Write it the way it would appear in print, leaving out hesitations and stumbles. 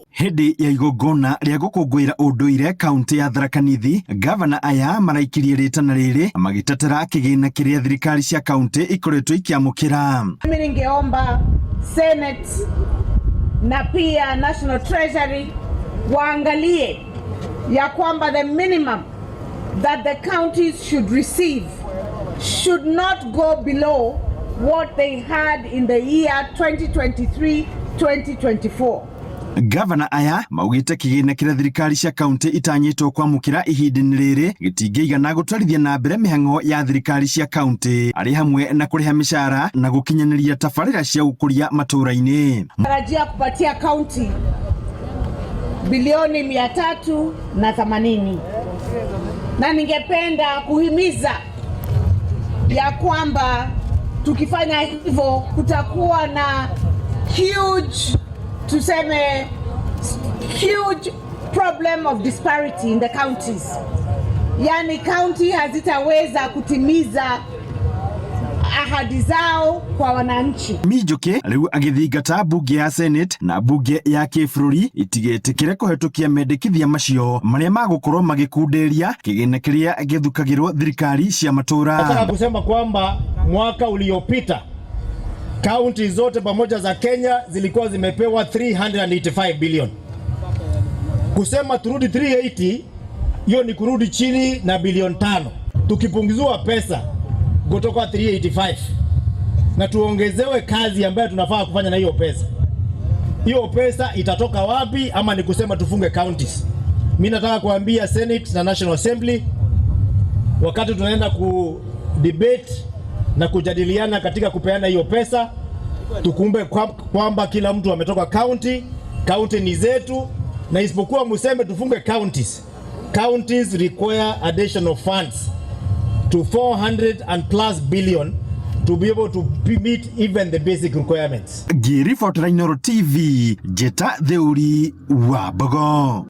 Hindi ya igongona ria gukungwira unduire kaunti ya Tharaka Nithi, gavana aya maraikirie ritana riri magitetera kigina kiria thirikari cia kaunti ikoretwo ikiamukira. Mimi ningeomba Senate na pia National Treasury waangalie ya kwamba the minimum that the counties should receive should not go below what they had in the year 2023-2024. Gavana aya maugite kigina kiria thirikari cia kaunti itanyitwo kwamukira ihinda-ini riri gitingĩigana gutwarithia na mbere mĩhang'o ya thirikari cia kaunti ari hamwe na kuriha mishahara na gukinyaniria tabarĩra cia gukuria matũra-ini. Tarajia kupatia kaunti bilioni 380 na ningependa kuhimiza ya kwamba tukifanya hivyo kutakuwa na huge problem of disparity in the counties. Yani county hazitaweza kutimiza ahadi zao kwa wananchi. Mijuke riu agithingata bunge ya Senate na bunge ya kibũrũri itigetikire kuhetũkia mendekithia macio maria magukorwo magikunderia kigina kiria githukagirwo thirikari cia matura. Nataka kusema kwamba mwaka uliopita kaunti zote pamoja za Kenya zilikuwa zimepewa 385 billion. Kusema turudi 380, hiyo ni kurudi chini na bilioni 5. Tukipunguzwa pesa kutoka 385 na tuongezewe kazi ambayo tunafaa kufanya na hiyo pesa. Hiyo pesa itatoka wapi ama ni kusema tufunge counties? Mimi nataka kuambia Senate na National Assembly wakati tunaenda ku debate na kujadiliana katika kupeana hiyo pesa, tukumbe kwamba kila mtu ametoka county ni zetu, na isipokuwa museme tufunge counties. Counties require additional funds to 400+ billion to be able to meet even the basic requirements. Giri for Inooro TV, Jeta Theuri wa Bogo.